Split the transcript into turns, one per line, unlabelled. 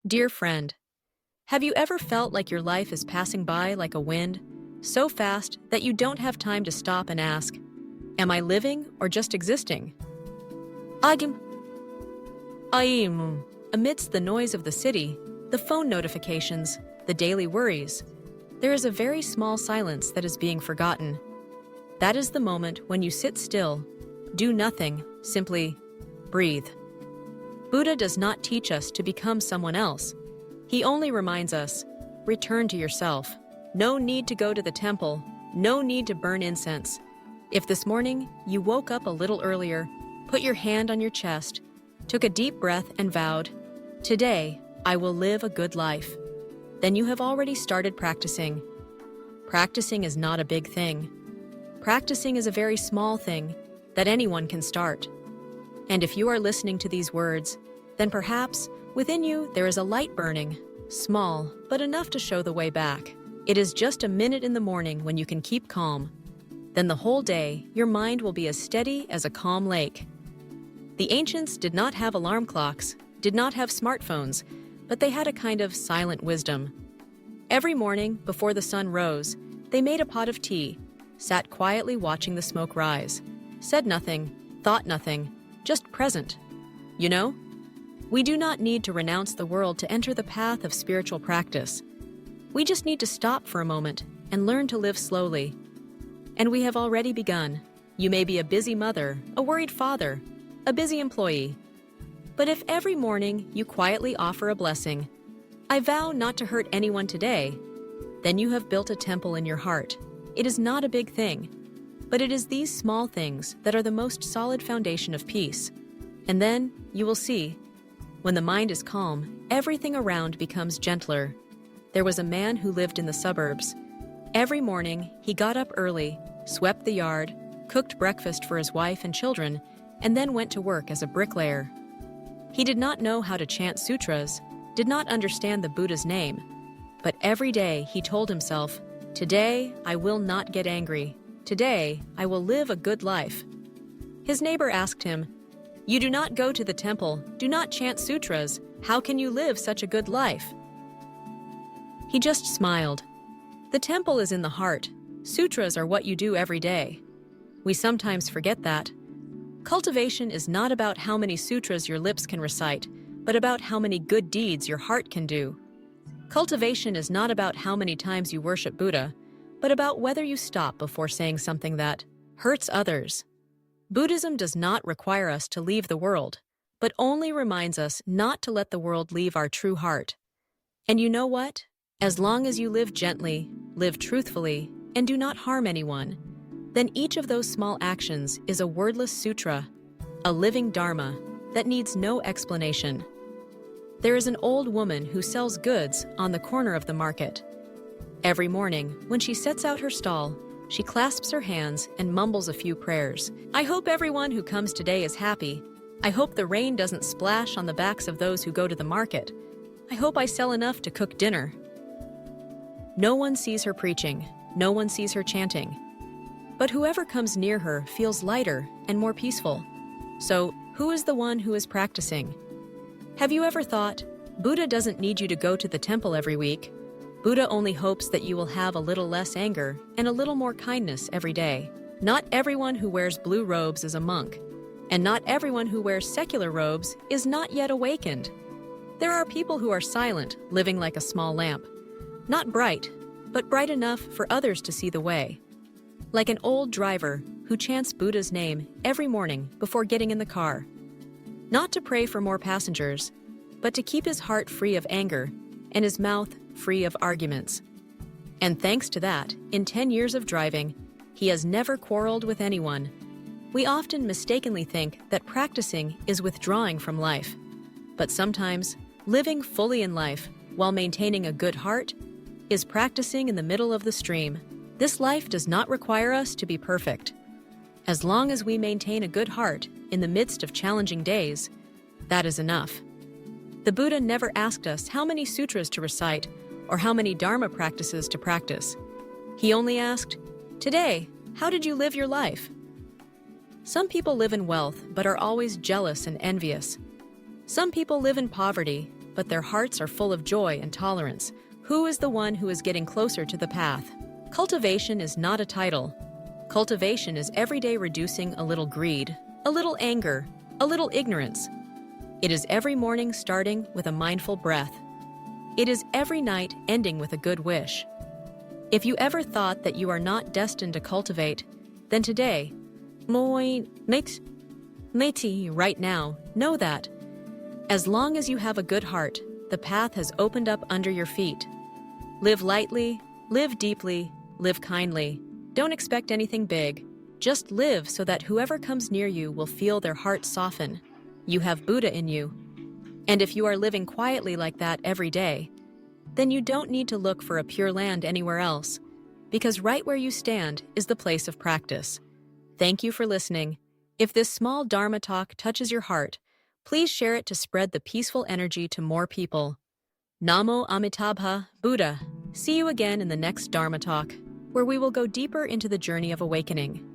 Dear friend, have you ever felt like your life is passing by like a wind, so fast that you don't have time to stop and ask, am I living or just existing? Amidst the noise of the city, the phone notifications, the daily worries, there is a very small silence that is being forgotten. That is the moment when you sit still, do nothing, simply breathe. Buddha does not teach us to become someone else. He only reminds us, return to yourself. No need to go to the temple, no need to burn incense. If this morning you woke up a little earlier, put your hand on your chest, took a deep breath and vowed, today I will live a good life, then you have already started practicing. Practicing is not a big thing. Practicing is a very small thing that anyone can start. And if you are listening to these words, then perhaps within you there is a light burning, small, but enough to show the way back. It is just a minute in the morning when you can keep calm. Then the whole day, your mind will be as steady as a calm lake. The ancients did not have alarm clocks, did not have smartphones, but they had a kind of silent wisdom. Every morning, before the sun rose, they made a pot of tea, sat quietly watching the smoke rise, said nothing, thought nothing, just present. You know, we do not need to renounce the world to enter the path of spiritual practice. We just need to stop for a moment and learn to live slowly. And we have already begun. You may be a busy mother, a worried father, a busy employee. But if every morning you quietly offer a blessing, I vow not to hurt anyone today, then you have built a temple in your heart. It is not a big thing, but it is these small things that are the most solid foundation of peace. And then, you will see, when the mind is calm, everything around becomes gentler. There was a man who lived in the suburbs. Every morning, he got up early, swept the yard, cooked breakfast for his wife and children, and then went to work as a bricklayer. He did not know how to chant sutras, did not understand the Buddha's name, but every day he told himself, today I will not get angry. Today I will live a good life. His neighbor asked him, you do not go to the temple, do not chant sutras, how can you live such a good life? He just smiled. The temple is in the heart. Sutras are what you do every day. We sometimes forget that. Cultivation is not about how many sutras your lips can recite, but about how many good deeds your heart can do. Cultivation is not about how many times you worship Buddha, but about whether you stop before saying something that hurts others. Buddhism does not require us to leave the world, but only reminds us not to let the world leave our true heart. And you know what? As long as you live gently, live truthfully, and do not harm anyone, then each of those small actions is a wordless sutra, a living dharma that needs no explanation. There is an old woman who sells goods on the corner of the market. Every morning, when she sets out her stall, she clasps her hands and mumbles a few prayers. I hope everyone who comes today is happy. I hope the rain doesn't splash on the backs of those who go to the market. I hope I sell enough to cook dinner. No one sees her preaching. No one sees her chanting. But whoever comes near her feels lighter and more peaceful. So, who is the one who is practicing? Have you ever thought, Buddha doesn't need you to go to the temple every week. Buddha only hopes that you will have a little less anger and a little more kindness every day. Not everyone who wears blue robes is a monk, and not everyone who wears secular robes is not yet awakened. There are people who are silent, living like a small lamp. Not bright, but bright enough for others to see the way. Like an old driver who chants Buddha's name every morning before getting in the car. Not to pray for more passengers, but to keep his heart free of anger and his mouth free of arguments. And thanks to that, in 10 years of driving, he has never quarreled with anyone. We often mistakenly think that practicing is withdrawing from life. But sometimes, living fully in life while maintaining a good heart is practicing in the middle of the stream. This life does not require us to be perfect. As long as we maintain a good heart in the midst of challenging days, that is enough. The Buddha never asked us how many sutras to recite or how many Dharma practices to practice. He only asked, today, how did you live your life? Some people live in wealth but are always jealous and envious. Some people live in poverty but their hearts are full of joy and tolerance. Who is the one who is getting closer to the path? Cultivation is not a title. Cultivation is every day reducing a little greed, a little anger, a little ignorance. It is every morning starting with a mindful breath. It is every night ending with a good wish. If you ever thought that you are not destined to cultivate, then today, right now, know that. As long as you have a good heart, the path has opened up under your feet. Live lightly, live deeply, live kindly. Don't expect anything big. Just live so that whoever comes near you will feel their heart soften. You have Buddha in you. And if you are living quietly like that every day, then you don't need to look for a pure land anywhere else, because right where you stand is the place of practice. Thank you for listening. If this small Dharma talk touches your heart, please share it to spread the peaceful energy to more people. Namo Amitabha, Buddha. See you again in the next Dharma talk, where we will go deeper into the journey of awakening.